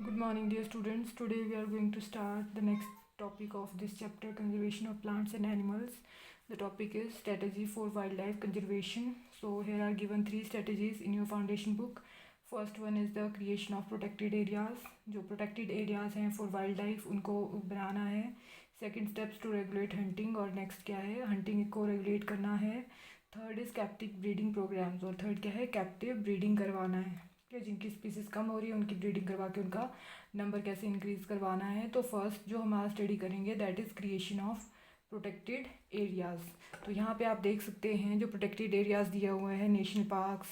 Good morning, dear students. Today we are going to start the next topic of this chapter, conservation of plants and animals. The topic is strategy for wildlife conservation. So here are given three strategies in your foundation book. First one is the creation of protected areas. जो protected areas हैं for wildlife उनको बनाना है. Second steps to regulate hunting और next क्या है hunting को regulate करना है. Third is captive breeding programs और third क्या है captive breeding करवाना है. कि जिनकी स्पीसीज कम हो रही है उनकी ब्रीडिंग करवा के उनका नंबर कैसे इंक्रीज़ करवाना है. तो फर्स्ट जो हमारा स्टडी करेंगे that is creation of protected areas. तो यहाँ पे आप देख सकते हैं जो प्रोटेक्टेड एरियाज़ दिया हुआ है नेशनल पार्क्स,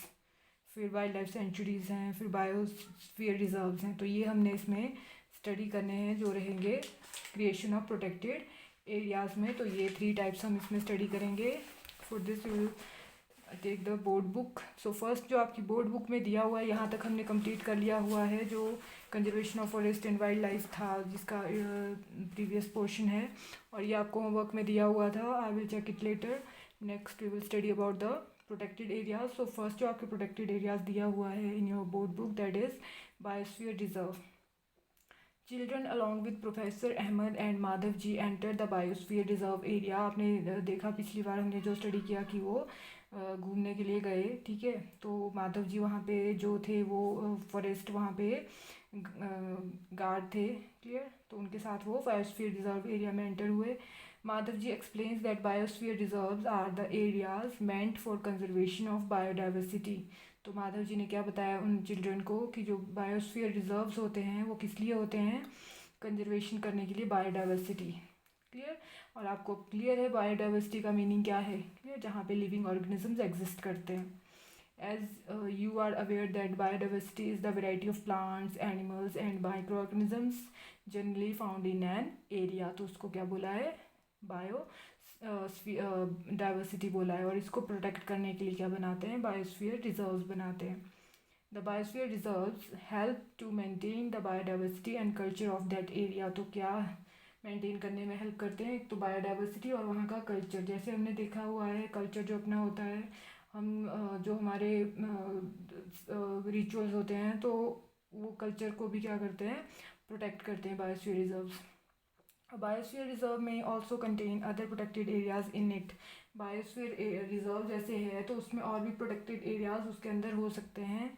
फिर वाइल्ड लाइफ सेंचुरीज़ हैं, फिर बायोस्फीयर रिजर्व्स हैं. तो ये हमने इसमें स्टडी करने हैं जो रहेंगे क्रिएशन ऑफ प्रोटेक्टेड एरियाज़ में. तो ये थ्री टाइप्स हम इसमें स्टडी करेंगे. For this you will take the board book. So first जो आपकी बोर्ड बुक में दिया हुआ है यहाँ तक हमने कंप्लीट कर लिया हुआ है जो conservation of forest and wild life था जिसका प्रीवियस पोर्शन है और ये आपको होमवर्क में दिया हुआ था. I will check it later. Next we will study about the protected areas. So first जो आपके प्रोटेक्टेड एरियाज दिया हुआ है in your board book that is biosphere reserve. Children along with professor Ahmad and Madhav ji enter the biosphere reserve area. आपने देखा पिछली बार हमने जो स्टडी किया कि वो घूमने के लिए गए. ठीक है, तो माधव जी वहाँ पे जो थे वो फॉरेस्ट वहाँ पे गार्ड थे. क्लियर. तो उनके साथ वो बायोस्फीयर रिजर्व एरिया में एंटर हुए. Madhav ji explains that biosphere reserves are the areas meant for conservation of biodiversity. तो माधव जी ने क्या बताया उन चिल्ड्रन को कि जो बायोस्फीयर रिजर्व्स होते हैं वो किस लिए होते हैं, कंजर्वेशन करने के लिए बायोडाइवर्सिटी. क्लियर. और आपको क्लियर है बायोडाइवर्सिटी का मीनिंग क्या है. क्लियर. जहाँ पे लिविंग ऑर्गेनिजम्स एग्जिस्ट करते हैं. As you are aware that biodiversity is the variety of plants, animals and micro organisms generally found in an area. तो उसको क्या बोला है, बायो डाइवर्सिटी बोला है. और इसको प्रोटेक्ट करने के लिए क्या बनाते हैं, बायोस्फीयर रिजर्व्स बनाते हैं. The biosphere reserves help to maintain the biodiversity and culture of that area. तो क्या मेंटेन करने में हेल्प करते हैं, एक तो बायोडाइवर्सिटी और वहाँ का कल्चर. जैसे हमने देखा हुआ है कल्चर जो अपना होता है, हम जो हमारे रिचुअल्स होते हैं तो वो कल्चर को भी क्या करते हैं, प्रोटेक्ट करते हैं बायोस्फीयर रिजर्व्स. बायोस्फीयर रिजर्व में also contain other protected areas in it. Biosphere reserve जैसे है तो उसमें और भी प्रोटेक्टेड एरियाज उसके अंदर हो सकते हैं.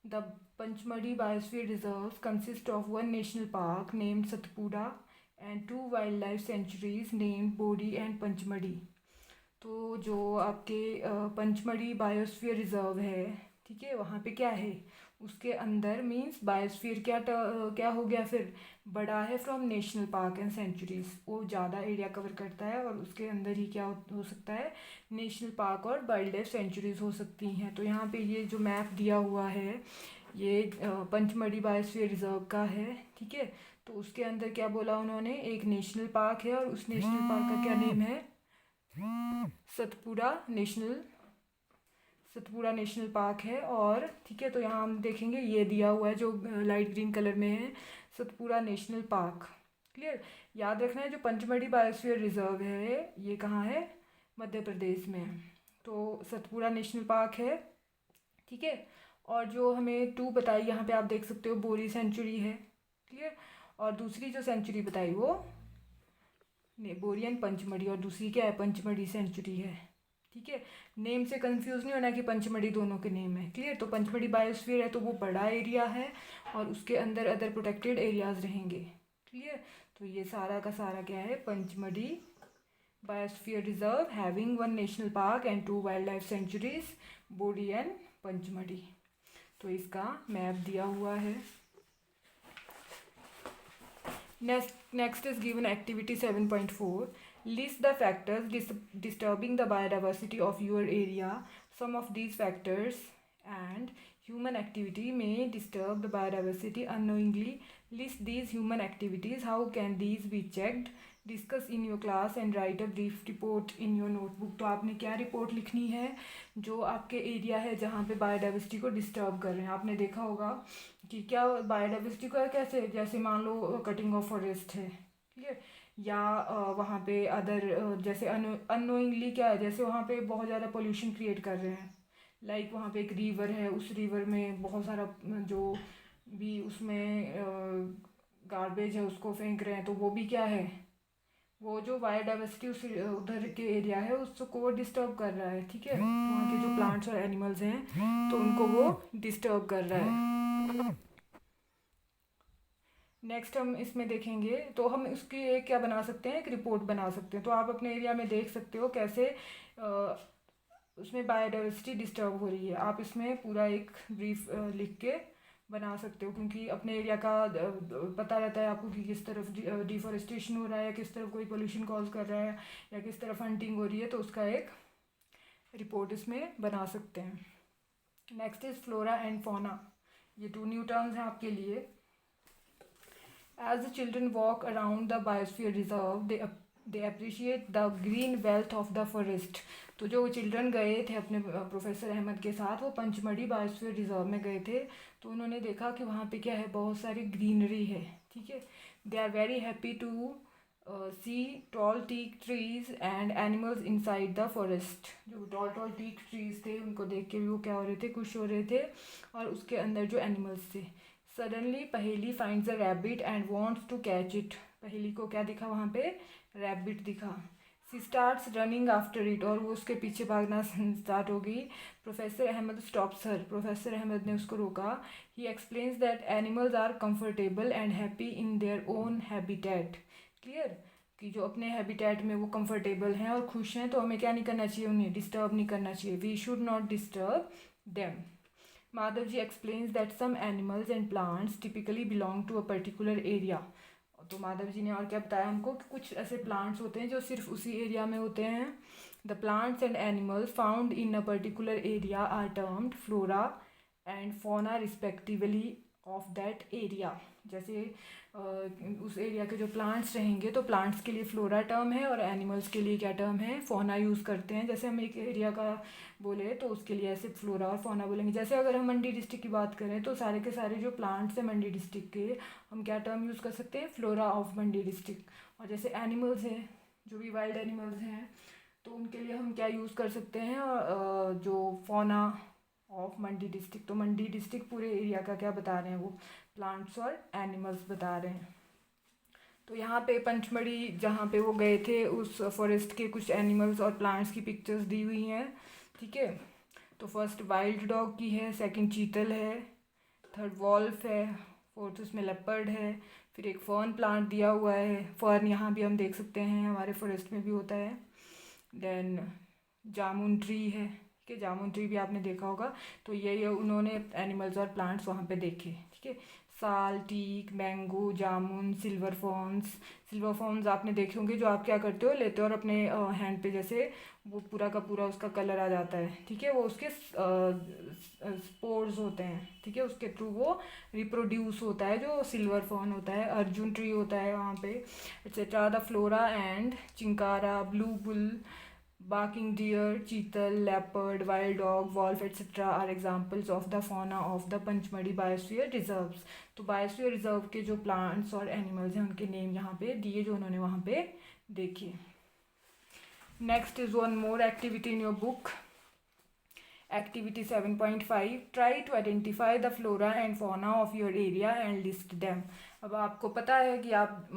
The Pachmarhi biosphere reserve consist of one national park named Satpura and two wild life sanctuaries named Bori and Pachmarhi. तो जो आपके पंचमढ़ी बायोस्फीयर रिजर्व है, ठीक है, वहाँ पे क्या है उसके अंदर मींस बायोस्फीयर क्या हो गया फिर बड़ा है from national park and sanctuaries. वो ज़्यादा एरिया कवर करता है और उसके अंदर ही क्या हो सकता है, नेशनल पार्क और वाइल्ड लाइफ सेंचुरीज हो सकती हैं. तो यहाँ पे ये जो मैप दिया हुआ है ये पंचमढ़ी बायोस्फीयर रिजर्व का है. ठीक है, तो उसके अंदर क्या बोला उन्होंने, एक नेशनल पार्क है और उस नेशनल पार्क का क्या नेम है, सतपुड़ा नेशनल पार्क है. और ठीक है, तो यहाँ हम देखेंगे ये दिया हुआ है जो लाइट ग्रीन कलर में है, सतपुड़ा नेशनल पार्क. क्लियर. याद रखना है जो पंचमढ़ी बायोस्फीयर रिजर्व है ये कहाँ है, मध्य प्रदेश में. तो सतपुड़ा नेशनल पार्क है. ठीक है, और जो हमें टू बताई यहाँ पे आप देख सकते हो बोरी सेंचुरी है. क्लियर. और दूसरी जो सेंचुरी बताई वो बोरी एंड पंचमढ़ी और दूसरी क्या है, पंचमढ़ी सेंचुरी है. ठीक है, नेम से कंफ्यूज नहीं होना कि पंचमढ़ी दोनों के नेम है. क्लियर. तो पंचमढ़ी बायोस्फीयर है तो वो बड़ा एरिया है और उसके अंदर अदर प्रोटेक्टेड एरियाज रहेंगे. क्लियर. तो ये सारा का सारा क्या है, Pachmarhi biosphere reserve having one national park and two wild life sanctuaries Bori and Pachmarhi. तो इसका मैप दिया हुआ है. Next is given activity 7.4. List the factors disturbing the biodiversity of your area. Some of these factors and human activity may disturb the biodiversity unknowingly. List these human activities. How can these be checked? Discuss in your class and write a brief report in your notebook. तो आपने क्या report लिखनी है, जो आपके area है जहाँ पे बायोडाइवर्सिटी को डिस्टर्ब कर रहे हैं. आपने देखा होगा कि क्या बायोडाइवर्सिटी को कैसे, जैसे मान लो कटिंग ऑफ फॉरेस्ट है. क्लियर. या वहाँ पे अदर जैसे अननोइंगली क्या है, जैसे वहाँ पे बहुत ज़्यादा पोल्यूशन क्रिएट कर रहे हैं. लाइक वहाँ पे एक रिवर है, उस रिवर में बहुत सारा जो भी उसमें गार्बेज है उसको फेंक रहे हैं, तो वो भी क्या है, वो जो बायोडाइवर्सिटी उस उधर के एरिया है उसको डिस्टर्ब कर रहा है। ठीक है, वहाँ के जो प्लांट्स और एनिमल्स हैं तो उनको वो डिस्टर्ब कर रहा है। नेक्स्ट हम इसमें देखेंगे, तो हम उसकी एक क्या बना सकते हैं, एक रिपोर्ट बना सकते हैं। तो आप अपने एरिया में देख सकते हो कैसे उसमें बायोडाइवर्सिटी डिस्टर्ब हो रही है। आप इसमें पूरा एक ब्रीफ लिख के बना सकते हो, क्योंकि अपने एरिया का पता रहता है आपको कि किस तरफ डिफॉरेस्टेशन हो रहा है, किस तरफ कोई पोल्यूशन कॉज कर रहा है, या किस तरफ हंटिंग हो रही है, तो उसका एक रिपोर्ट इसमें बना सकते हैं। Next is flora and fauna. ये 2 न्यू टर्म्स हैं आपके लिए। As the children walk around the biosphere reserve, they appreciate the green wealth of the forest. तो जो चिल्ड्रन गए थे अपने प्रोफेसर अहमद के साथ, वो पंचमढ़ी बायोस्फीयर रिजर्व में गए थे, तो उन्होंने देखा कि वहाँ पे क्या है, बहुत सारी ग्रीनरी है। ठीक है, they are very happy to see tall teak trees and animals inside the forest. जो टॉल टॉल टीक ट्रीज थे उनको देख के भी वो क्या हो रहे थे, खुश हो रहे थे, और उसके अंदर जो एनिमल्स थे। Suddenly Paheli finds a rabbit and wants to catch it. Paheli को क्या दिखा वहाँ पे, रैबिट दिखा। She starts running after it, और वो उसके पीछे भागना स्टार्ट हो गई। Professor Ahmad stops her, professor Ahmad ने उसको रोका। He explains that animals are comfortable and happy in their own habitat. Clear, कि जो अपने हैबिटेट में वो कंफर्टेबल हैं और खुश हैं, तो हमें क्या नहीं करना चाहिए, उन्हें डिस्टर्ब नहीं करना चाहिए। We should not disturb them. Madhav ji explains that some animals and plants typically belong to a particular area. तो माधव जी ने और क्या बताया हमको कि कुछ ऐसे प्लांट्स होते हैं जो सिर्फ उसी एरिया में होते हैं। The plants and animals found in a particular area are termed flora and fauna respectively of that area. जैसे उस एरिया के जो प्लांट्स रहेंगे तो प्लांट्स के लिए फ्लोरा टर्म है, और एनिमल्स के लिए क्या टर्म है, फौना यूज़ करते हैं। जैसे हम एक एरिया का बोले तो उसके लिए ऐसे फ्लोरा और फौना बोलेंगे। जैसे अगर हम मंडी डिस्ट्रिक्ट की बात करें तो सारे के सारे जो प्लांट्स हैं मंडी डिस्ट्रिक्ट के, हम क्या टर्म यूज़ कर सकते हैं, फ्लोरा ऑफ मंडी डिस्ट्रिक्ट। और जैसे एनिमल्स हैं, जो भी वाइल्ड एनिमल्स हैं, तो उनके लिए हम क्या यूज़ कर सकते हैं, जो फौना ऑफ मंडी डिस्ट्रिक्ट। तो मंडी डिस्ट्रिक्ट पूरे एरिया का क्या बता रहे हैं, वो प्लांट्स और एनिमल्स बता रहे हैं। तो यहाँ पे पंचमढ़ी जहाँ पे वो गए थे, उस फॉरेस्ट के कुछ एनिमल्स और प्लांट्स की पिक्चर्स दी हुई हैं। ठीक है, तो फर्स्ट वाइल्ड डॉग की है, सेकंड चीतल है, थर्ड वॉल्फ है, फोर्थ उसमें लेपर्ड है, फिर एक फर्न प्लांट दिया हुआ है। फर्न यहाँ भी हम देख सकते हैं, हमारे फॉरेस्ट में भी होता है। देन जामुन ट्री है, ठीक है, जामुन ट्री भी आपने देखा होगा। तो ये उन्होंने एनिमल्स और प्लांट्स वहाँ पे देखे। ठीक है, साल, टीक, मैंगो, जामुन, सिल्वर फॉर्न्स। सिल्वर फॉर्न्स आपने देखे होंगे, जो आप क्या करते हो, लेते हो और अपने हैंड पे जैसे वो पूरा का पूरा उसका कलर आ जाता है। ठीक है, वो उसके स्पोर्स होते हैं। ठीक है, उसके थ्रू वो रिप्रोड्यूस होता है, जो सिल्वर फॉर्न होता है। अर्जुन ट्री होता है वहाँ पे, etcetera. The flora and chinkara, blue bull, barking deer, cheetal, leopard, wild dog, wolf, etc. are examples of the fauna of the Panchmadi biosphere reserves. तो बायोस्फीयर रिजर्व के जो प्लांट्स और एनिमल्स हैं उनके नेम यहाँ पे दिए, जो उन्होंने वहाँ पे देखे। Next is one more activity in your book, activity 7.5। Try to identify the flora and fauna of your area and list them. अब आपको पता है कि आप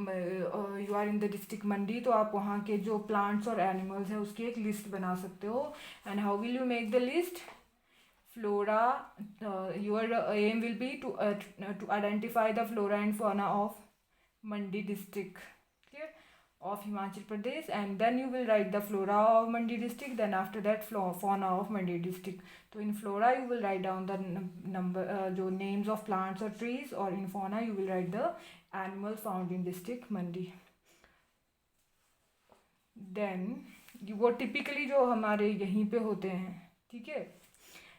you are in the district Mandi, तो आप वहाँ के जो प्लांट्स और एनिमल्स हैं उसकी एक लिस्ट बना सकते हो। And how will you make the list, flora, your aim will be to identify the flora and fauna of Mandi district of Himachal Pradesh, and then you will write the flora of Mandi district, then after that fauna of Mandi district. So in flora you will write down the number जो names of plants or trees, or in fauna you will write the animals found in district Mandi. Then वो typically जो हमारे यहीं पे होते हैं, ठीक है,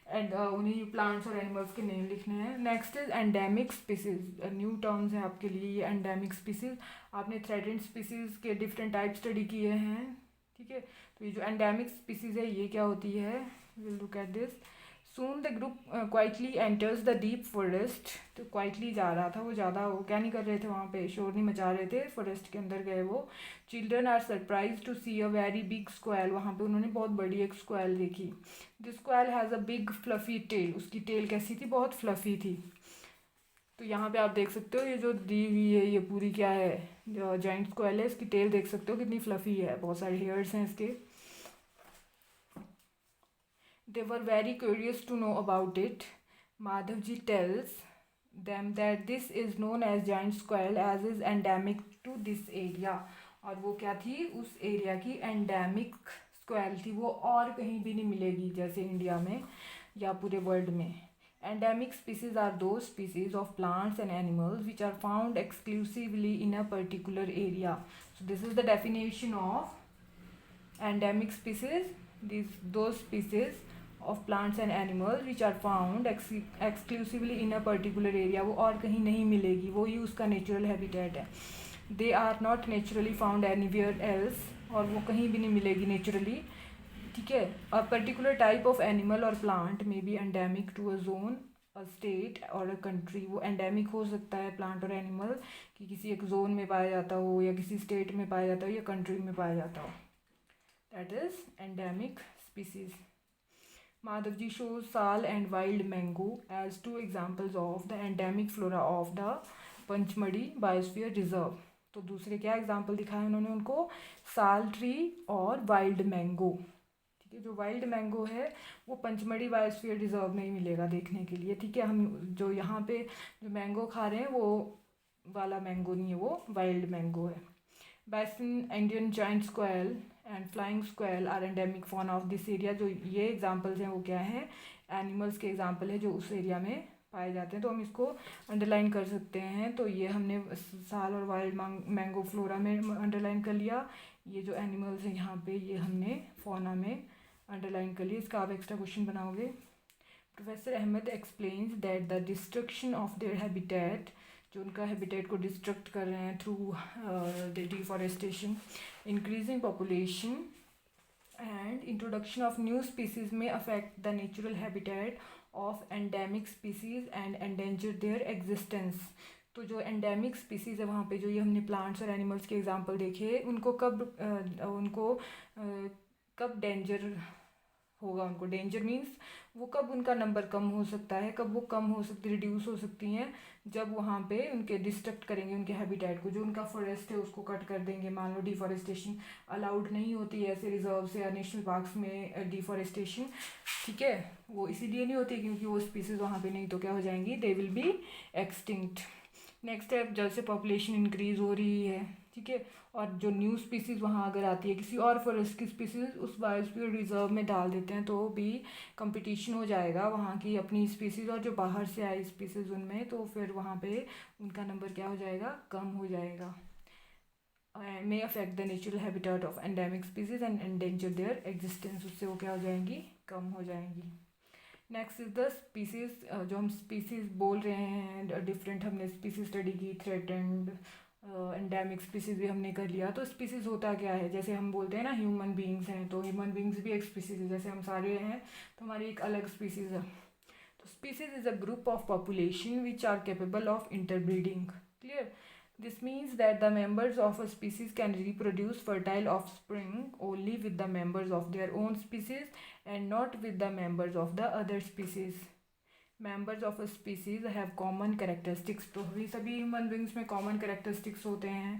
एंड उन्हीं प्लांट्स और एनिमल्स के नेम लिखने हैं। Next is endemic species, new terms हैं आपके लिए ये एंडेमिक स्पीसीज। आपने थ्रेटेंड स्पीसीज के डिफरेंट टाइप स्टडी किए हैं। ठीक है, तो ये जो एंडेमिक स्पीसीज है ये क्या होती है, will look at this. Soon the group quietly enters the deep forest. तो क्वाइटली जा रहा था वो, ज़्यादा वो क्या नहीं कर रहे थे, वहाँ पे शोर नहीं मचा रहे थे, फॉरेस्ट के अंदर गए वो। Children are surprise to see a very big squirrel. वहाँ पे उन्होंने बहुत बड़ी एक स्क्वेल देखी। This squirrel has a big fluffy tail. उसकी टेल कैसी थी, बहुत फ्लफी थी। तो यहाँ पे आप देख सकते हो ये जो दी हुई है ये पूरी क्या है, जो जाइंट स्क्वेल है, इसकी टेल देख सकते हो कितनी फ्लफी है, बहुत सारे हेयर्स हैं इसके. They were very curious to know about it. Madhavji tells them that this is known as giant squirrel as is endemic to this area. और वो क्या थी, उस एरिया की एंडेमिक स्क्वेरल थी, वो और कहीं भी नहीं मिलेगी जैसे इंडिया में या पूरे वर्ल्ड में. Endemic species are those species of plants and animals which are found exclusively in a particular area. So this is the definition of endemic species. Those species of plants and animals which are found exclusively in a particular area, वो और कहीं नहीं मिलेगी, वो ही उसका natural habitat है. They are not naturally found anywhere else, और वो कहीं भी नहीं मिलेगी नेचुरली. ठीक है. A particular type of animal or plant may be endemic to a zone, a state or a country. वो एंडेमिक हो सकता है प्लांट और एनिमल कि किसी एक जोन में पाया जाता हो, या किसी स्टेट में पाया जाता हो, या कंट्री में पाया जाता हो. That is endemic species. Madhavji shows sal and wild mango as two examples of the endemic flora of the Pachmarhi biosphere reserve. तो दूसरे क्या एग्जाम्पल दिखाए उन्होंने उनको, साल ट्री और वाइल्ड मैंगो. ठीक है. जो वाइल्ड मैंगो है वो पंचमढ़ी बायोस्फीयर रिजर्व में ही मिलेगा देखने के लिए. ठीक है. हम जो यहाँ पे जो मैंगो खा रहे हैं वो वाला मैंगो नहीं है, वो वाइल्ड मैंगो है. Bassin Indian giant squirrel and flying squirrel are endemic fauna of this area. जो ये एग्जाम्पल्स हैं वो क्या हैं, एनिमल्स के एग्जाम्पल है जो उस एरिया में पाए जाते हैं. तो हम इसको अंडरलाइन कर सकते हैं. तो ये हमने साल और वाइल्ड मैंगो फ्लोरा में अंडरलाइन कर लिया. ये जो एनिमल्स हैं यहाँ पे ये हमने फौना में अंडरलाइन कर लिया. इसका आप एक्स्ट्रा क्वेश्चन बनाओगे. Professor Ahmad explains that the destruction of their habitat, जो उनका हैबिटेट को डिस्ट्रक्ट कर रहे हैं through deforestation, increasing population and introduction of new species में affect the natural habitat of endemic species and endanger their existence. तो जो एंडेमिक स्पीसीज़ है वहाँ पे जो ये हमने प्लांट्स और एनिमल्स के एग्जांपल देखे, उनको कब डेंजर होगा, उनको डेंजर मीन्स वो कब उनका नंबर कम हो सकता है, कब वो कम हो सकती, रिड्यूस हो सकती हैं, जब वहाँ पे उनके डिस्ट्रक्ट करेंगे उनके हैबिटेट को. जो उनका फॉरेस्ट है उसको कट कर देंगे. मान लो डिफॉरेस्टेशन अलाउड नहीं होती है ऐसे रिजर्व्स या नेशनल पार्क्स में डिफॉरेस्टेशन. ठीक है. वो इसीलिए नहीं होती क्योंकि वो स्पीसीज वहाँ पे नहीं तो क्या हो जाएंगी, they will be extinct. Next है जैसे पॉपुलेशन इंक्रीज़ हो रही है. ठीक है. और जो न्यू स्पीसीज़ वहाँ अगर आती है किसी और फॉरेस्ट की स्पीसीज़ उस बायोस्फीयर रिजर्व में डाल देते हैं तो भी कंपटीशन हो जाएगा वहाँ की अपनी स्पीसीज़ और जो बाहर से आई स्पीसीज़ उनमें, तो फिर वहाँ पे उनका नंबर क्या हो जाएगा, कम हो जाएगा. may affect the natural habitat of endemic species and endanger their existence. उससे वो क्या हो जाएंगी, कम हो जाएंगी. Next is the species. जो हम स्पीसीज बोल रहे हैं डिफरेंट, हमने स्पीसीज स्टडी की, थ्रेटेंड, एंडेमिक स्पीसीज भी हमने कर लिया. तो स्पीसीज होता क्या है, जैसे हम बोलते हैं ना ह्यूमन बींग्स हैं, तो ह्यूमन बींग्स भी एक स्पीसीज है. जैसे हम सारे हैं तो हमारी एक अलग स्पीसीज है. तो species is a group of population which are capable of interbreeding. Clear. This means that the members of a species can reproduce fertile offspring only with the members of their own species and not with the members of the other species. Members of a species have common characteristics. तो सभी human beings में common characteristics होते हैं.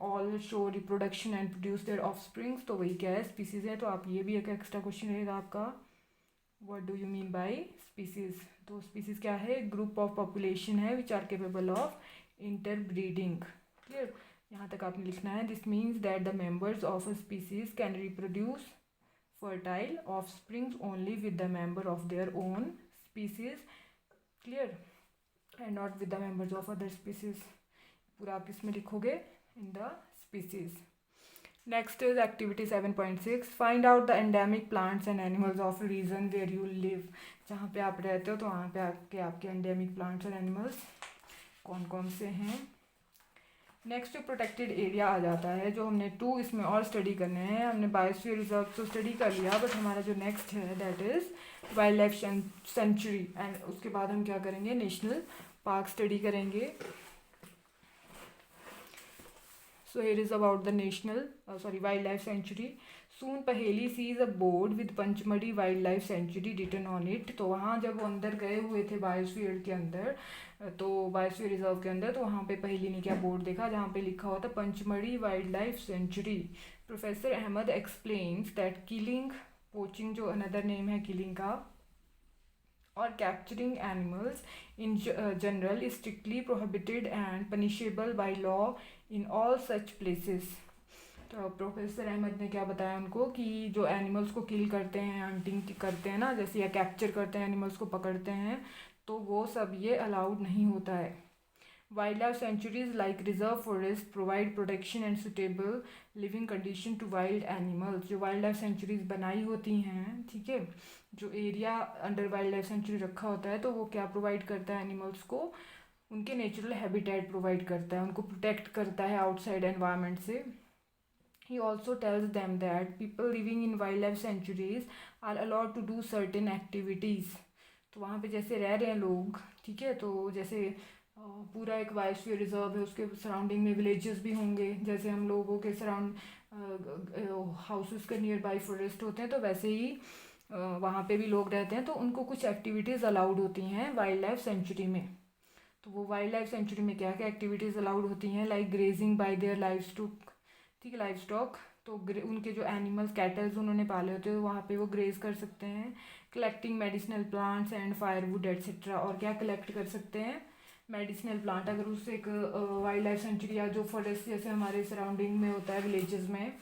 All show reproduction and produce their offspring. तो वही क्या है, species है. तो आप ये भी एक extra question रहेगा आपका, what do you mean by species. तो species क्या है, group of population है which are capable of interbreeding. Clear. यहाँ तक आपने लिखना है. This means that the members of a species can reproduce fertile offspring only with the member of their own species. Clear. And not with the members of other species. पूरा आप इसमें लिखोगे in the species. Next is activity 7.6. Find out the endemic plants and animals of a region where you live. जहाँ पे आप रहते हो तो वहाँ पे आपके endemic plants और animals कौन कौन से हैं. नेक्स्ट प्रोटेक्टेड एरिया आ जाता है, जो हमने 2 इसमें और स्टडी करने हैं. हमने बायोस्फीयर रिजर्व तो स्टडी कर लिया, बट हमारा जो नेक्स्ट है that is wild life sanctuary. And उसके बाद हम क्या करेंगे, नेशनल पार्क स्टडी करेंगे. So here is about the wild life sanctuary. Soon Paheli sees a board with Pachmarhi wild life sanctuary written on it. तो वहाँ जब वो अंदर गए हुए थे बायोस्फीयर के अंदर तो बायोस्फीयर रिजर्व के अंदर, तो वहाँ पे पहली ने क्या बोर्ड देखा जहाँ पे लिखा हुआ था Pachmarhi wild life sanctuary. Professor Ahmad explains that killing, poaching जो अनदर नेम है किलिंग का, or capturing animals in general is strictly prohibited and punishable by law in all such places। तो प्रोफेसर अहमद ने क्या बताया उनको कि जो एनिमल्स को किल करते हैं, हंटिंग करते हैं ना, जैसे या कैप्चर करते हैं, एनिमल्स को पकड़ते हैं, तो वो सब ये अलाउड नहीं होता है। Wild life sanctuaries like reserve forest provide protection and suitable living condition to wild animals. जो वाइल्ड लाइफ सेंचुरीज बनाई होती हैं, ठीक है, जो area under wild life sanctuary रखा होता है, तो वो क्या प्रोवाइड करता है एनिमल्स को, उनके नेचुरल हैबिटेट प्रोवाइड करता है, उनको प्रोटेक्ट करता है आउटसाइड एनवायरनमेंट से। He also tells them that people living in wildlife sanctuaries are allowed to do certain activities। तो वहाँ पे जैसे रह रहे हैं लोग, ठीक है, तो जैसे पूरा एक बायोस्फीयर रिजर्व है, उसके सराउंडिंग में विलेजेस भी होंगे, जैसे हम लोगों के सराउंड हाउसेस के नियर बाई फॉरेस्ट होते हैं, तो वैसे ही वहाँ पे भी लोग रहते हैं, तो उनको कुछ एक्टिविटीज़ अलाउड होती हैं वाइल्ड लाइफ सेंचुरी में। तो वो वाइल्ड लाइफ सेंचुरी में क्या क्या एक्टिविटीज़ अलाउड होती हैं, like grazing by their life stock, ठीक है, लाइफ स्टॉक, तो उनके जो एनिमल्स कैटल्स उन्होंने पाले होते हैं वहाँ पे वो ग्रेज कर सकते हैं। Collecting medicinal plants and firewood etcetera, और क्या कलेक्ट कर सकते हैं, मेडिसिनल प्लांट। अगर उससे एक वाइल्ड लाइफ सेंचुरी या जो फॉरेस्ट जैसे हमारे सराउंडिंग में होता है विलेजेस में,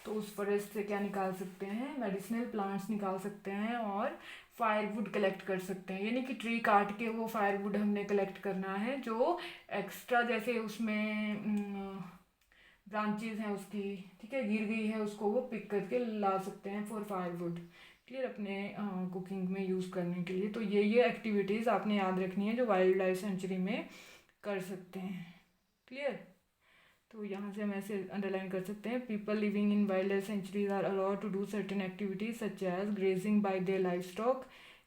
तो उस फॉरेस्ट से क्या निकाल सकते हैं, मेडिसिनल प्लांट्स निकाल सकते हैं, और फायरवुड कलेक्ट कर सकते हैं। यानी कि ट्री काट के वो फायरवुड हमने कलेक्ट करना है, जो एक्स्ट्रा जैसे उसमें ब्रांचेज हैं उसकी, ठीक है, गिर गई है, उसको वो पिक करके ला सकते हैं फॉर फायरवुड, क्लियर, अपने कुकिंग में यूज़ करने के लिए। तो ये एक्टिविटीज़ आपने याद रखनी है जो वाइल्ड लाइफ सेंचुरी में कर सकते हैं, क्लियर। तो यहाँ से हम ऐसे अंडरलाइन कर सकते हैं, people living in wild life sanctuaries are allowed to do certain activities such as grazing by their life stock,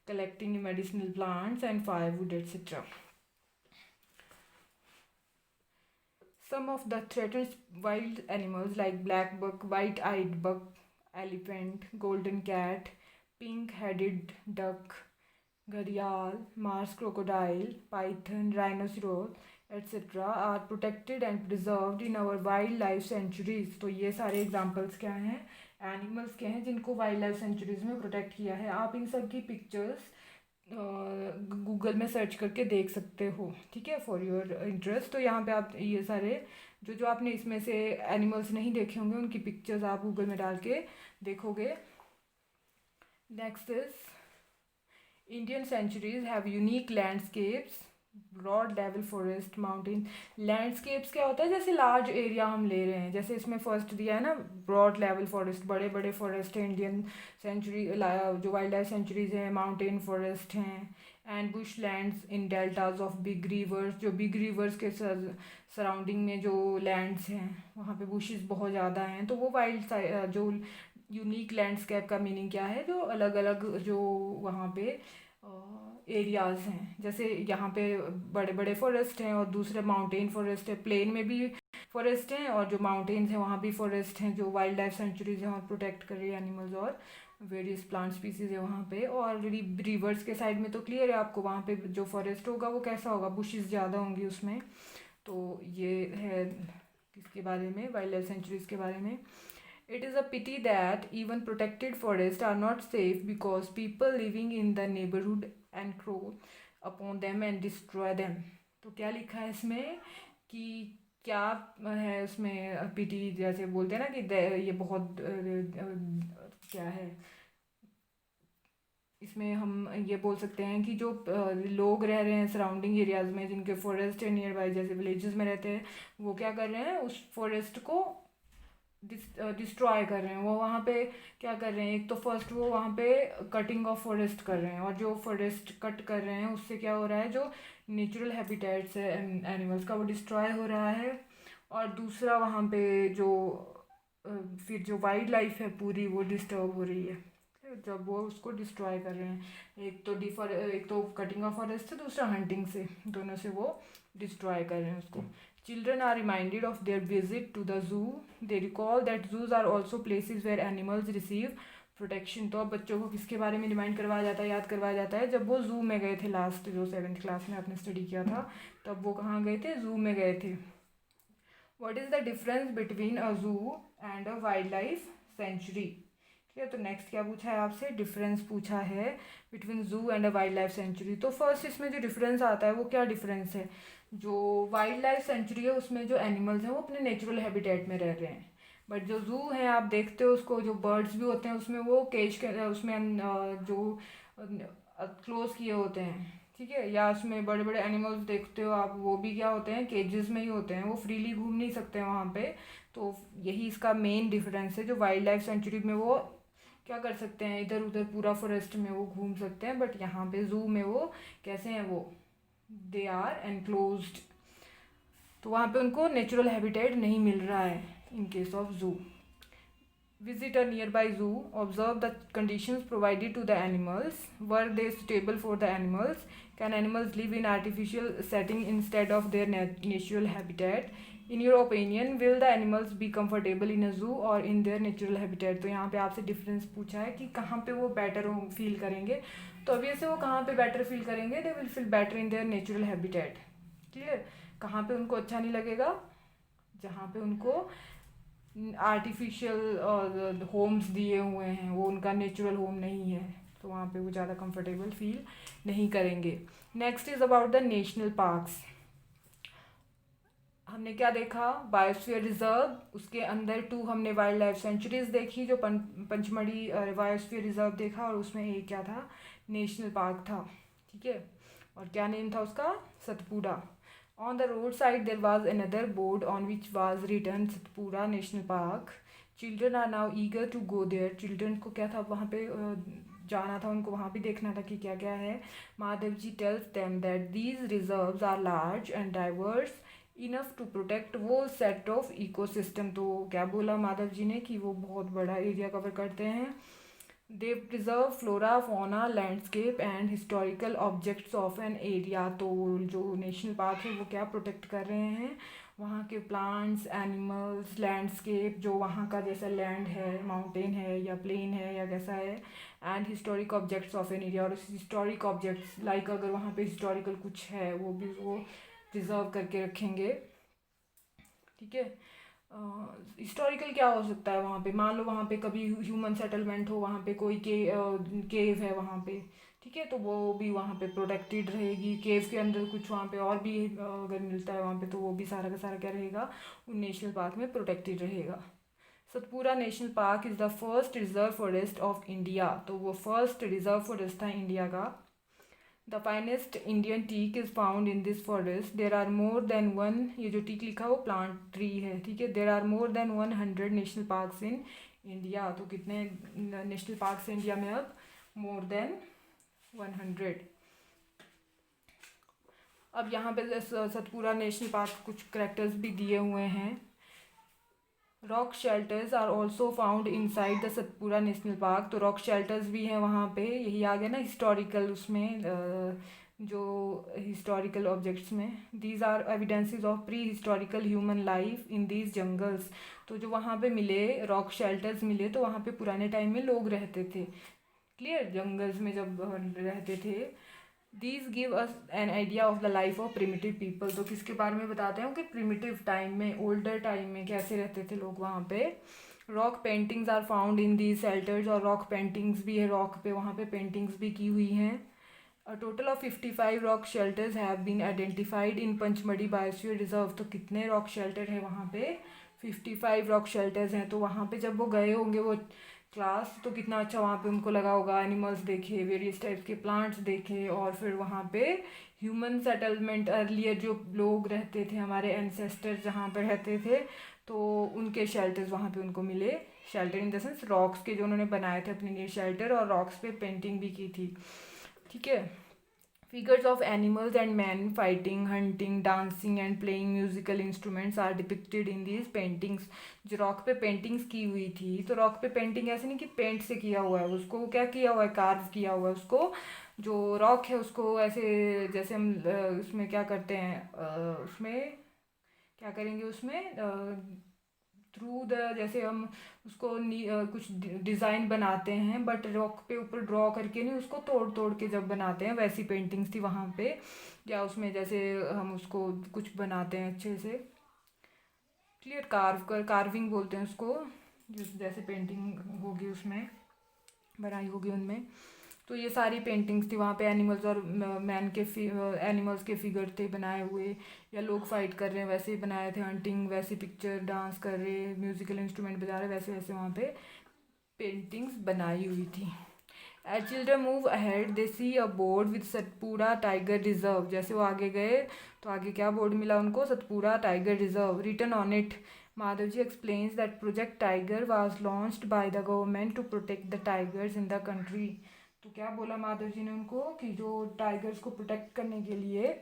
collecting medicinal plants and firewood etcetera. Some of the threatened wild animals like black buck, white-eyed buck, elephant, golden cat, pink-headed duck, gharial, Mars crocodile, python, rhinoceros, etc. are protected and preserved in our wildlife sanctuaries। तो ये सारे examples क्या हैं, animals क्या हैं जिनको wild life centuries में protect किया है। आप इन सब की पिक्चर्स गूगल में सर्च करके देख सकते हो, ठीक है, फॉर योर इंटरेस्ट। तो यहाँ पे आप ये सारे जो आपने इसमें से एनिमल्स नहीं देखे होंगे उनकी पिक्चर्स आप गूगल में डाल के देखोगे। Next is Indian sanctuaries have unique landscapes, broad level forest, mountain. Landscapes क्या होता है, जैसे लार्ज एरिया हम ले रहे हैं, जैसे इसमें फर्स्ट दिया है ना ब्रॉड लेवल फॉरेस्ट, बड़े बड़े फॉरेस्ट हैं इंडियन सेंचुरी जो वाइल्ड लाइफ सेंचुरीज हैं, माउंटेन फॉरेस्ट हैं, and Bush lands in deltas of big reverse, जो बिग रिवर्स के सराउंडिंग में जो लैंड्स हैं वहाँ पे बुशेस बहुत ज़्यादा हैं। तो वो वाइल्ड जो यूनिक लैंडस्केप का मीनिंग क्या है, जो अलग अलग जो वहाँ पे एरियाज़ हैं, जैसे यहाँ पे बड़े बड़े फॉरेस्ट हैं और दूसरे माउंटेन फॉरेस्ट है, प्लेन में भी फॉरेस्ट हैं और जो माउंटेन्स हैं वहाँ भी फॉरेस्ट हैं, जो वाइल्ड लाइफ सेंचुरीज हैं और प्रोटेक्ट कर रही है एनिमल्स और वेरियस प्लांट स्पीसीज है वहाँ पे। और रिवर्स के साइड में तो क्लियर है आपको, वहाँ पे जो फॉरेस्ट होगा वो कैसा होगा, बुशेस ज़्यादा होंगी उसमें। तो ये है किसके बारे में, वाइल्ड लाइफ सेंचुरीज के बारे में। It is a pity that even protected forests are not safe because people living in the neighborhood encroach upon them and destroy them। तो क्या लिखा है इसमें कि क्या है उसमें, पिटी जैसे बोलते हैं ना कि ये बहुत क्या है, इसमें हम ये बोल सकते हैं कि जो लोग रह रहे हैं सराउंडिंग एरियाज़ में जिनके फॉरेस्ट है नियर बाई, जैसे विलेजेस में रहते हैं, वो क्या कर रहे हैं, उस फॉरेस्ट को डिस्ट्रॉय कर रहे हैं। वो वहाँ पे क्या कर रहे हैं, एक तो फर्स्ट वो वहाँ पे कटिंग ऑफ फॉरेस्ट कर रहे हैं, और जो फॉरेस्ट कट कर रहे हैं उससे क्या हो रहा है, जो नेचुरल हैबिटेट्स है एनिमल्स का वो डिस्ट्रॉय हो रहा है। और दूसरा वहाँ पे जो फिर जो वाइल्ड लाइफ है पूरी वो डिस्टर्ब हो रही है जब वो उसको डिस्ट्रॉय कर रहे हैं। एक तो कटिंग ऑफ फॉरेस्ट से, दूसरा हंटिंग से, दोनों से वो डिस्ट्रॉय कर रहे हैं उसको। Children are reminded of their visit to the zoo. They recall that zoos are also places where animals receive protection. तो अब बच्चों को किसके बारे में रिमाइंड करवाया जाता है, याद करवाया जाता है, जब वो ज़ू में गए थे लास्ट, जो 7th क्लास में आपने स्टडी किया था, तब वो कहाँ गए थे, ज़ू में गए थे। What is the difference between a zoo and a wild life century. ठीक है, तो नेक्स्ट क्या पूछा है आपसे, डिफरेंस पूछा है between zoo and a wild life century. तो फर्स्ट इसमें जो डिफरेंस आता है वो क्या डिफरेंस है, जो वाइल्ड लाइफ सेंचुरी है उसमें जो एनिमल्स हैं वो अपने नेचुरल हैबिटेट में रह रहे हैं, बट जो ज़ू है आप देखते हो उसको, जो बर्ड्स भी होते हैं उसमें वो केज के उसमें जो क्लोज किए होते हैं, ठीक है, या उसमें बड़े बड़े एनिमल्स देखते हो आप, वो भी क्या होते हैं, केजेस में ही होते हैं, वो फ्रीली घूम नहीं सकते हैं वहाँ पे। तो यही इसका मेन डिफरेंस है, जो वाइल्ड लाइफ सेंचुरी में वो क्या कर सकते हैं, इधर उधर पूरा फॉरेस्ट में वो घूम सकते हैं, बट यहाँ पे ज़ू में वो कैसे हैं, वो दे आर एनक्लोज्ड, तो वहाँ पे उनको नेचुरल हैबिटेट नहीं मिल रहा है in case of zoo. Visit a nearby zoo, observe the conditions provided to the animals. Were they suitable for the animals? Can animals live in artificial setting instead of their natural habitat? In your opinion, will the animals be comfortable in a zoo or in their natural habitat? तो यहाँ पे आपसे difference पूछा है कि कहाँ पे वो बेटर फील करेंगे, तो अभी से वो कहाँ पे बेटर फील करेंगे, they will feel better in their natural habitat. Clear, कहाँ पे उनको अच्छा नहीं लगेगा, जहाँ पे उनको आर्टिफिशियल होम्स दिए हुए हैं, वो उनका नेचुरल होम नहीं है, तो वहाँ पे वो ज़्यादा कंफर्टेबल फील नहीं करेंगे। Next is about the national parks. हमने क्या देखा, बायोस्फीयर रिजर्व, उसके अंदर 2 हमने वाइल्ड लाइफ सेंचुरीज देखी, जो पंचमढ़ी बायोस्फीयर रिजर्व देखा, और उसमें एक क्या था, नेशनल पार्क था, ठीक है, और क्या नेम था उसका, Satpura. On the roadside there was another board on which was written Satpura National Park. Children are now eager to go there. Children को क्या था, वहाँ पे जाना था, उनको वहाँ भी देखना था कि क्या क्या है। Madhav ji tells them that these reserves are large and diverse enough to protect whole set of ecosystem। तो क्या बोला माधव जी ने कि वो बहुत बड़ा एरिया कवर करते हैं। They preserve flora fauna landscape and historical objects of an area. तो जो नेशनल पार्क है वो क्या प्रोटेक्ट कर रहे हैं, वहाँ के प्लांट्स, एनिमल्स, लैंडस्केप, जो वहाँ का जैसा लैंड है, माउंटेन है या प्लेन है या कैसा है, and historic objects of an area. और हिस्टोरिक ऑब्जेक्ट्स लाइक अगर वहाँ पे हिस्टोरिकल कुछ है वो भी वो प्रिजर्व करके रखेंगे, ठीक है। हिस्टोरिकल क्या हो सकता है वहाँ पे, मान लो वहाँ पे कभी ह्यूमन सेटलमेंट हो, वहाँ पे कोई केव है वहाँ पे, ठीक है, तो वो भी वहाँ पे प्रोटेक्टेड रहेगी। केव के अंदर कुछ वहाँ पे और भी अगर मिलता है वहाँ पे, तो वो भी सारा का सारा क्या रहेगा, उन नेशनल पार्क में प्रोटेक्टेड रहेगा। Satpura national park is the first reserve forest of India. तो वो फर्स्ट रिजर्व फॉरेस्ट था इंडिया का। The finest Indian teak is found in this forest. There are more than 1, ये जो टीक लिखा है वो प्लांट ट्री है, ठीक है। There are more than 100 national parks in India. तो कितने नेशनल पार्क्स हैं इंडिया में अब, मोर देन 100। अब यहाँ पे सतपुरा नेशनल पार्क कुछ करेक्टर्स भी दिए हुए हैं। Rock shelters are also found inside the Satpura national park. तो रॉक शेल्टर्स भी हैं वहाँ पे, यही आ गया ना हिस्टोरिकल उसमें, जो हिस्टोरिकल ऑब्जेक्ट्स में। These are evidences of pre historical human life in these jungles. तो जो वहाँ पे मिले रॉक शेल्टर्स मिले, तो वहाँ पे पुराने टाइम में लोग रहते थे, क्लियर, जंगल्स में जब रहते थे। These give us an idea of the life of primitive people. तो किसके बारे में बताते हैं कि प्रिमिटिव टाइम में, ओल्डर टाइम में कैसे रहते थे लोग वहाँ पे। Rock paintings are found in these shelters. और रॉक पेंटिंग्स भी है, रॉक पे वहाँ पे पेंटिंग्स भी की हुई हैं। A total of 55 rock shelters have been identified in Pachmarhi biosphere reserve. तो कितने रॉक शेल्टर है वहाँ पे, 55 रॉक शेल्टर्स हैं। तो वहाँ पे जब वो गए होंगे वो क्लास, तो कितना अच्छा वहाँ पे उनको लगा होगा, एनिमल्स देखे, वेरियस टाइप्स के प्लांट्स देखे, और फिर वहाँ पे ह्यूमन सेटलमेंट, अर्लियर जो लोग रहते थे, हमारे एंसेस्टर्स जहाँ पर रहते थे, तो उनके शेल्टर्स वहाँ पे उनको मिले। Shelter in the sense rocks के जो उन्होंने बनाए थे अपने लिए शेल्टर, और रॉक्स पे पेंटिंग भी की थी, ठीक है। Figures of animals and man fighting, hunting, dancing and playing musical instruments are depicted in these paintings. जो रॉक पे पेंटिंग्स की हुई थी, तो रॉक पे पेंटिंग ऐसे नहीं कि पेंट से किया हुआ है, उसको क्या किया हुआ है, कार्व किया हुआ है उसको। जो रॉक है उसको ऐसे, जैसे हम उसमें क्या करते हैं, उसमें क्या करेंगे, उसमें थ्रू द, जैसे हम उसको कुछ डिज़ाइन बनाते हैं बट रॉक पे ऊपर ड्रॉ करके नहीं, उसको तोड़ तोड़ के जब बनाते हैं, वैसी पेंटिंग्स थी वहाँ पे। या उसमें जैसे हम उसको कुछ बनाते हैं अच्छे से, क्लियर, कार्विंग बोलते हैं उसको, जैसे पेंटिंग होगी उसमें बनाई होगी उनमें। तो ये सारी पेंटिंग्स थी वहाँ पे, एनिमल्स और एनिमल्स के फिगर थे बनाए हुए, या लोग फाइट कर रहे हैं वैसे ही बनाए थे, हंटिंग वैसी पिक्चर, डांस कर रहे, म्यूजिकल इंस्ट्रूमेंट बजा रहे, वैसे वैसे वहाँ पे पेंटिंग्स बनाई हुई थी। As children move ahead they see a board with Satpura tiger reserve. जैसे वो आगे गए तो आगे क्या बोर्ड मिला उनको, Satpura tiger reserve. Written on it, Madhavji explains that Project Tiger was launched by the government to protect the tigers in the country. तो क्या बोला माधव जी ने उनको कि जो टाइगर्स को प्रोटेक्ट करने के लिए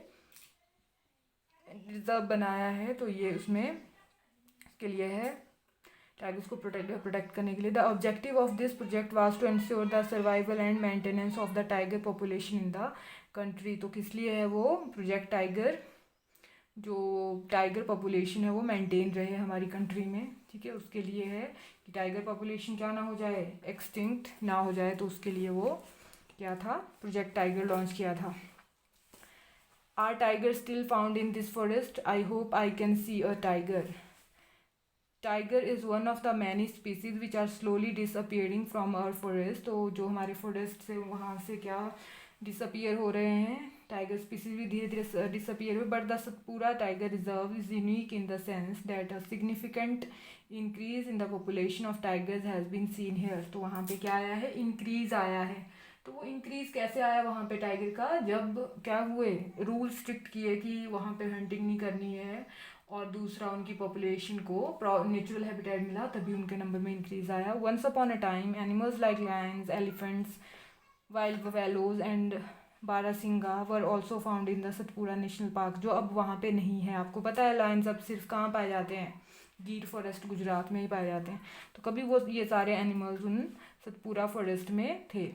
रिजर्व बनाया है, तो ये उसमें इसके लिए है, टाइगर्स को प्रोटेक्ट करने के लिए। The objective of this project was to ensure the survival and maintenance of the tiger population in the country. तो किस लिए है वो प्रोजेक्ट टाइगर, जो टाइगर पॉपुलेशन है वो मेंटेन रहे हमारी कंट्री में, ठीक है, उसके लिए है कि टाइगर पॉपुलेशन क्या ना हो जाए, एक्सटिंक्ट ना हो जाए, तो उसके लिए वो क्या था, प्रोजेक्ट टाइगर लॉन्च किया था। Are tiger still found in this forest, I hope I can see a tiger. Tiger is one of the many species which are slowly disappearing from our forest. तो जो हमारे forest से वहाँ से क्या disappear हो रहे हैं, टाइगर स्पीसीज भी धीरे धीरे डिसअपियर हुए। But the Satpura tiger reserve is unique in the sense that a significant increase in the population of tigers has been seen here. तो वहाँ पे क्या आया है, इंक्रीज आया है। तो वो इंक्रीज कैसे आया वहाँ पे टाइगर का, जब क्या हुए, रूल स्ट्रिक्ट किए कि वहाँ पे हंटिंग नहीं करनी है, और दूसरा उनकी पॉपुलेशन को नेचुरल हैबिटेट मिला, तभी उनके नंबर में इंक्रीज आया। Once upon a time animals like lions, elephants, wild buffaloes and barasingha were also found in the Satpura national park, जो अब वहाँ पे नहीं है। आपको पता है लायंस अब सिर्फ कहाँ पाए जाते हैं, गिर फॉरेस्ट गुजरात में ही पाए जाते हैं। तो कभी वो ये सारे एनिमल्स उन सतपुरा फॉरेस्ट में थे।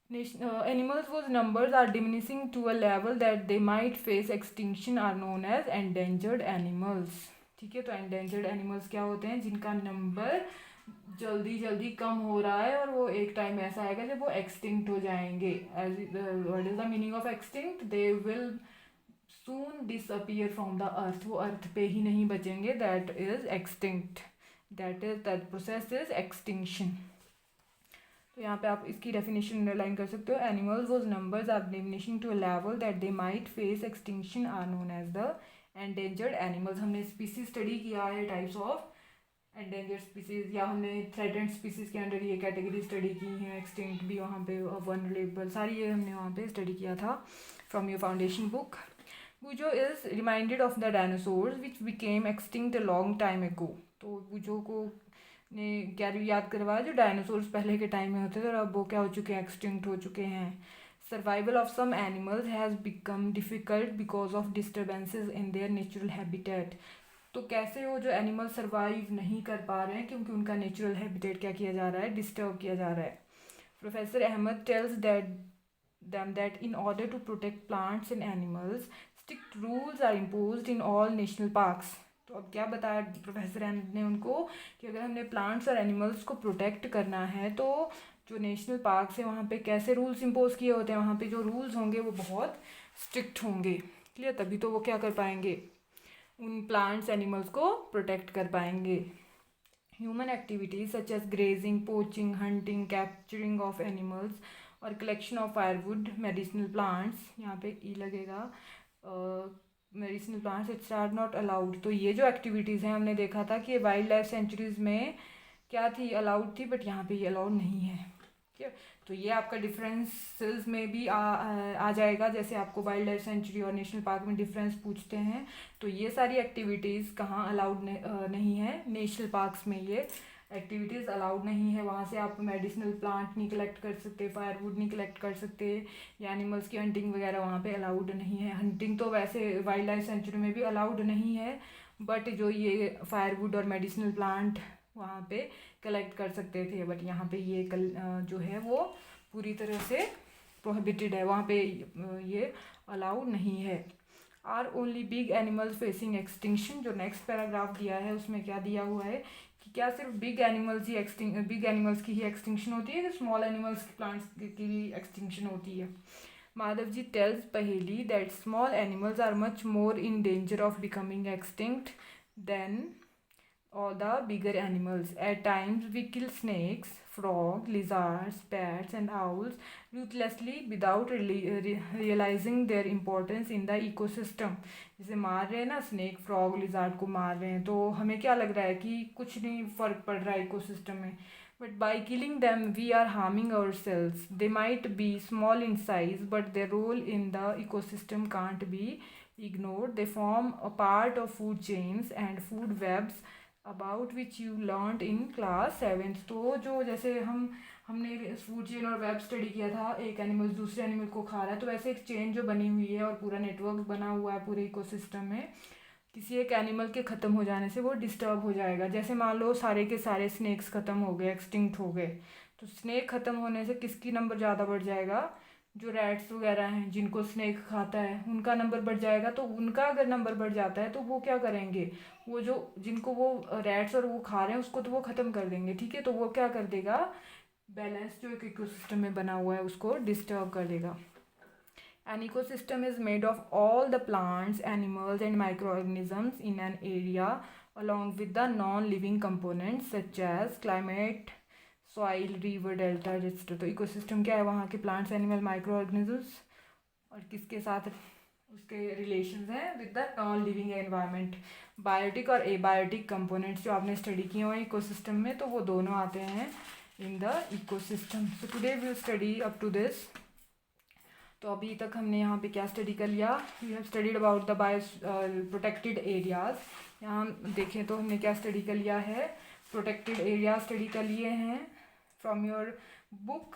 Animals whose numbers are diminishing to a level that they might face extinction are known as endangered animals. ठीक है, तो endangered animals क्या होते हैं, जिनका नंबर जल्दी जल्दी कम हो रहा है और वो एक टाइम ऐसा आएगा जब वो एक्सटिंक्ट हो जाएंगे। What is the meaning of extinct, they will soon disappear from the earth, वो अर्थ पे ही नहीं बचेंगे, that is extinct, that process is extinction. तो यहाँ पे आप इसकी डेफिनेशन अंडरलाइन कर सकते हो, animals whose numbers are diminishing to a level that they might face extinction are known as the endangered animals. हमने स्पीसीज स्टडी किया है, टाइप्स ऑफ एंडेंजर्ड स्पीसीज, या हमने थ्रेटेंड स्पीसीज के अंडर ये कैटेगरी स्टडी की है, एक्सटिंक्ट भी वहाँ पे, वनरेबल, सारी ये हमने वहाँ पे स्टडी किया था from your foundation book. Boojho is reminded of the dinosaurs which became extinct a long time ago. तो बुजो को ने क्या याद करवाया, जो डायनासोर्स पहले के टाइम में होते थे और अब वो क्या हो चुके हैं, एक्सटिंक्ट हो चुके हैं। Survival of some animals has become difficult because of disturbances in their natural habitat. तो कैसे वो जो एनिमल सर्वाइव नहीं कर पा रहे हैं, क्योंकि उनका नेचुरल हैबिटेट क्या किया जा रहा है, डिस्टर्ब किया जा रहा है। Professor Ahmad tells that in order to protect plants and animals strict rules are imposed in all national parks. तो अब क्या बताया प्रोफेसर अहमद ने उनको कि अगर हमने प्लांट्स और एनिमल्स को प्रोटेक्ट करना है तो जो नेशनल पार्क्स है वहाँ पे कैसे रूल्स इम्पोज किए होते हैं, वहाँ पे जो रूल्स होंगे वो बहुत स्ट्रिक्ट होंगे, क्लियर, तभी तो वो क्या कर पाएंगे, उन प्लांट्स एनिमल्स को प्रोटेक्ट कर पाएंगे। Human activities such as grazing, poaching, hunting, capturing of animals और collection of firewood, medicinal plants, यहाँ पे ई लगेगा, medicinal plants its are not allowed. तो ये जो एक्टिविटीज़ हैं हमने देखा था कि वाइल्ड लाइफ सेंचुरीज में क्या थी, अलाउड थी, बट यहाँ पे ये अलाउड नहीं है, ठीक है। तो ये आपका डिफरेंसेस में भी आ जाएगा, जैसे आपको वाइल्ड लाइफ सेंचुरी और नेशनल पार्क में डिफरेंस पूछते हैं, तो ये सारी एक्टिविटीज़ कहाँ अलाउड नहीं है, नेशनल पार्क्स में ये एक्टिविटीज़ अलाउड नहीं है। वहाँ से आप मेडिसिनल प्लांट नहीं कलेक्ट कर सकते, फायरवुड नहीं कलेक्ट कर सकते, या एनिमल्स की हंटिंग वगैरह वहाँ पे अलाउड नहीं है। हंटिंग तो वैसे वाइल्ड लाइफ सेंचुरी में भी अलाउड नहीं है, बट जो ये फायरवुड और मेडिसिनल प्लांट वहाँ पे कलेक्ट कर सकते थे, बट यहाँ पे ये जो है वो पूरी तरह से प्रोहिबिटेड है, वहाँ पे ये अलाउड नहीं है। Are only big animals facing extinction. जो नेक्स्ट पैराग्राफ दिया है उसमें क्या दिया हुआ है कि क्या सिर्फ बिग एनिमल्स की ही एक्सटिंक्शन होती है कि स्मॉल एनिमल्स प्लांट्स की भी एक्सटिंक्शन होती है। Madhav ji tells Paheli that small animals are much more in danger of becoming extinct than all the bigger animals. At times, we kill snakes, frogs, lizards, bats, and owls ruthlessly without realizing their importance in the ecosystem. जैसे मार रहे हैं ना snake frog lizard को मार रहे हैं तो हमें क्या लग रहा है कि कुछ नहीं फ़र्क पड़ रहा है इकोसिस्टम में, but by killing them we are harming ourselves. They might be small in size but their role in the ecosystem can't be ignored. They form a part of food chains and food webs about which you learned in class 7th. तो जो जैसे हमने food chain और web study किया था, एक animal दूसरे animal को खा रहा है, तो वैसे एक चेन जो बनी हुई है और पूरा नेटवर्क बना हुआ है पूरे इकोसिस्टम में, किसी एक एनिमल के ख़त्म हो जाने से वो डिस्टर्ब हो जाएगा। जैसे मान लो सारे के सारे स्नेक्स ख़त्म हो गए, एक्सटिंक्ट हो गए, तो स्नेक ख़त्म होने से किसकी नंबर ज़्यादा बढ़ जाएगा? जो रैट्स वगैरह हैं जिनको स्नेक खाता है उनका नंबर बढ़ जाएगा। तो उनका अगर नंबर बढ़ जाता है तो वो क्या करेंगे, वो जो जिनको वो रैट्स और वो खा रहे हैं उसको तो वो ख़त्म कर देंगे, ठीक है। तो वो क्या कर देगा, बैलेंस जो एक इकोसिस्टम में बना हुआ है उसको डिस्टर्ब कर देगा। An ecosystem is made of all the plants, animals, and microorganisms in an area, along with the non-living components such as climate, soil, river, delta, etc. तो इकोसिस्टम क्या है, वहाँ के प्लांट्स, एनिमल, माइक्रो ऑर्गेनिजम्स और किसके साथ उसके relations हैं with the non living environment. Biotic और एबायोटिक कंपोनेंट्स जो आपने स्टडी किए हुए हैं इकोसिस्टम में, तो वो दोनों आते हैं in the ecosystem. So today we will study up to this. तो अभी तक हमने यहाँ पे क्या स्टडी कर लिया, we have studied about the bio protected areas. यहाँ देखें तो हमने क्या स्टडी कर लिया है, प्रोटेक्टेड एरिया स्टडी कर लिए हैं फ्रॉम योर बुक,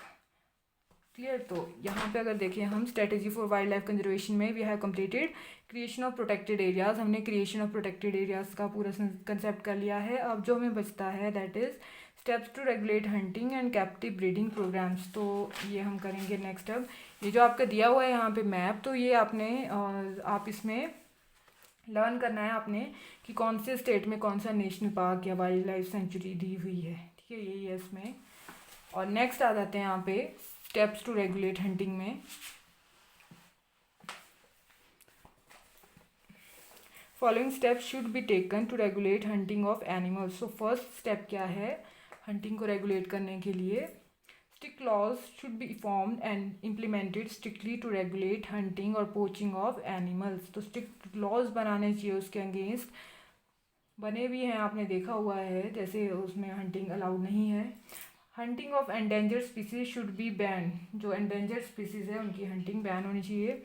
क्लियर। तो यहाँ पे अगर देखें हम strategy for wild life conservation में we have completed creation of protected areas. हमने क्रिएशन ऑफ प्रोटेक्टेड एरियाज़ का पूरा कंसेप्ट कर लिया है। अब जो हमें बचता है that is steps to regulate hunting and captive breeding programmes. तो ये हम करेंगे नेक्स्ट। अब ये जो आपका दिया हुआ है यहाँ पे मैप, तो ये आपने आप इसमें लर्न करना है आपने कि कौन से स्टेट में कौन सा नेशनल पार्क या वाइल्ड लाइफ सेंचुरी दी हुई है, ठीक है, यही है इसमें। और नेक्स्ट आ जाते हैं यहाँ पे स्टेप्स टू रेगुलेट हंटिंग में। Following steps should be taken to regulate hunting of animals. So first step क्या है हंटिंग को रेगुलेट करने के लिए, strict laws should be formed and implemented strictly to regulate hunting और पोचिंग ऑफ एनिमल्स। तो strict laws बनाने चाहिए उसके अगेंस्ट, बने भी हैं, आपने देखा हुआ है, जैसे उसमें हंटिंग अलाउड नहीं है। Hunting of endangered species should be ban, जो एंडेंजर्ड स्पीसीज है उनकी हंटिंग बैन होनी चाहिए।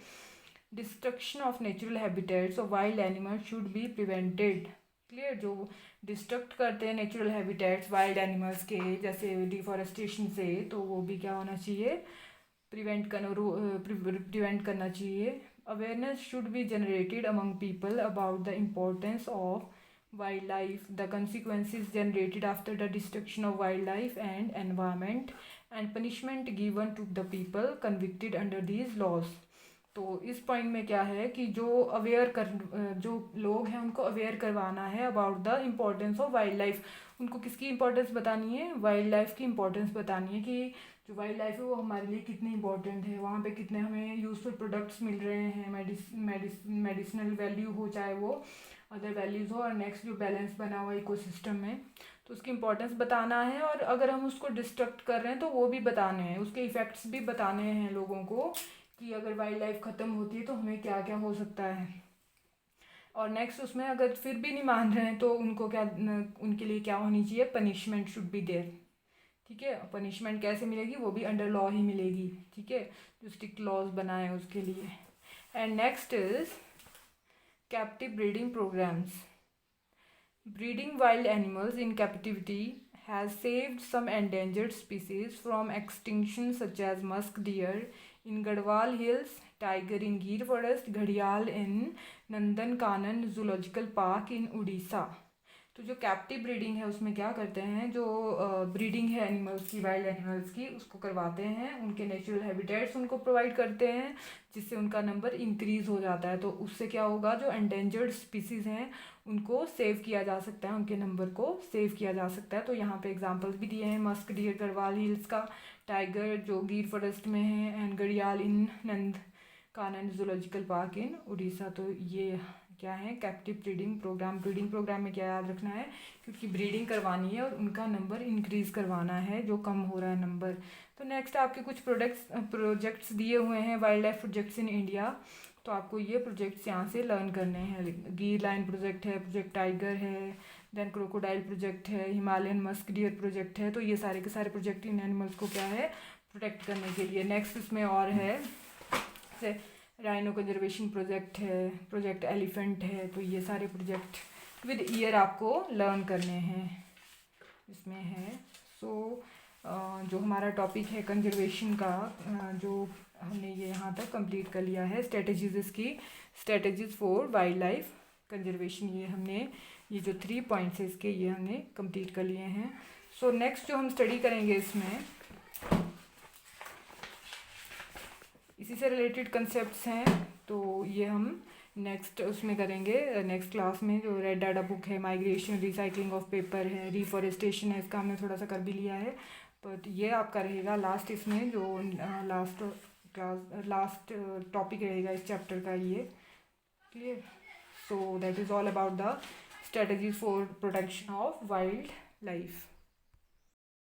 Destruction of natural habitats of wild animals should be prevented, clear. जो डिस्ट्रक्ट करते हैं नेचुरल हैबिटेट्स वाइल्ड एनिमल्स के, जैसे डिफॉरेस्टेशन से, तो वो भी क्या होना चाहिए, प्रिवेंट करना चाहिए। Awareness should be generated among people about the importance of wild life, the consequences generated after the destruction of wild life and environment and punishment given to the people convicted under these laws. तो इस point में क्या है कि जो लोग हैं उनको अवेयर करवाना है about the importance of wild life. उनको किसकी इंपॉर्टेंस बतानी है, वाइल्ड लाइफ की इंपॉर्टेंस बतानी है कि जो वाइल्ड लाइफ है वो हमारे लिए कितनी इंपॉर्टेंट है, वहाँ पे कितने हमें यूजफुल प्रोडक्ट्स मिल रहे हैं, मेडिसिनल वैल्यू हो चाहे वो अदर वैल्यूज़ हो, और नेक्स्ट जो बैलेंस बना हुआ इकोसिस्टम में, तो उसकी इंपॉर्टेंस बताना है। और अगर हम उसको डिस्ट्रक्ट कर रहे हैं तो वो भी बताने हैं, उसके इफ़ेक्ट्स भी बताने हैं लोगों को कि अगर वाइल्ड लाइफ ख़त्म होती है तो हमें क्या क्या हो सकता है। और नेक्स्ट उसमें अगर फिर भी नहीं मान रहे हैं तो उनको क्या, उनके लिए क्या होनी चाहिए, पनिशमेंट शुड बी देयर, ठीक है। पनिशमेंट कैसे मिलेगी, वो भी अंडर लॉ ही मिलेगी, ठीक है, जो स्ट्रिक्ट लॉज बनाए उसके लिए। And next is captive breeding programmes. Breeding wild animals in captivity has saved some endangered species from extinction such as musk deer in Gadwal Hills, tiger in Gir Forest, Ghadial in Nandankanan Zoological Park in Odisha. तो जो captive breeding है उसमें क्या करते हैं, जो breeding है animals की, वाइल्ड एनिमल्स की, उसको करवाते हैं, उनके नेचुरल हैबिटेट्स उनको प्रोवाइड करते हैं, जिससे उनका नंबर इंक्रीज़ हो जाता है। तो उससे क्या होगा, जो एंडेंजर्ड स्पीसीज़ हैं उनको सेव किया जा सकता है, उनके नंबर को सेव किया जा सकता है। तो यहाँ पे एग्जांपल्स भी दिए हैं, मस्क डियर गढ़वाल हिल्स का, टाइगर जो गिर फॉरेस्ट में है, एंड घड़ियाल in Nandankanan zoological park in Orissa. तो ये क्या है, captive breeding programme. Breeding programme में क्या याद रखना है, क्योंकि ब्रीडिंग करवानी है और उनका नंबर इंक्रीज़ करवाना है जो कम हो रहा है नंबर। तो नेक्स्ट आपके कुछ प्रोजेक्ट्स दिए हुए हैं, wild life projects in India. तो आपको ये प्रोजेक्ट्स यहाँ से लर्न करने हैं। गिर लाइन प्रोजेक्ट है, प्रोजेक्ट टाइगर है, देन क्रोकोडाइल प्रोजेक्ट है, हिमालयन मस्क डियर प्रोजेक्ट है। तो ये सारे के सारे प्रोजेक्ट इन एनिमल्स को क्या है, प्रोटेक्ट करने के लिए। नेक्स्ट इसमें और है, जैसे राइनो कंजर्वेशन प्रोजेक्ट है, प्रोजेक्ट एलिफेंट है। तो ये सारे प्रोजेक्ट विद ईयर आपको लर्न करने हैं इसमें है। सो जो हमारा टॉपिक है कंजर्वेशन का, जो हमने ये यहाँ तक कंप्लीट कर लिया है, स्ट्रेटजीज इसकी, strategies for wild life conservation, ये हमने ये जो 3 पॉइंट्स है इसके, ये हमने कंप्लीट कर लिए हैं। सो नेक्स्ट जो हम स्टडी करेंगे इसमें इसी से रिलेटेड कंसेप्ट्स हैं, तो ये हम नेक्स्ट उसमें करेंगे, नेक्स्ट क्लास में। जो रेड डाटा बुक है, माइग्रेशन, रिसाइकलिंग ऑफ पेपर है, रिफॉरेस्टेशन है, इसका हमने थोड़ा सा कर भी लिया है, बट ये आपका रहेगा लास्ट, इसमें जो लास्ट टॉपिक रहेगा इस चैप्टर का ये। Clear? So that is all about the strategies for protection of wild life.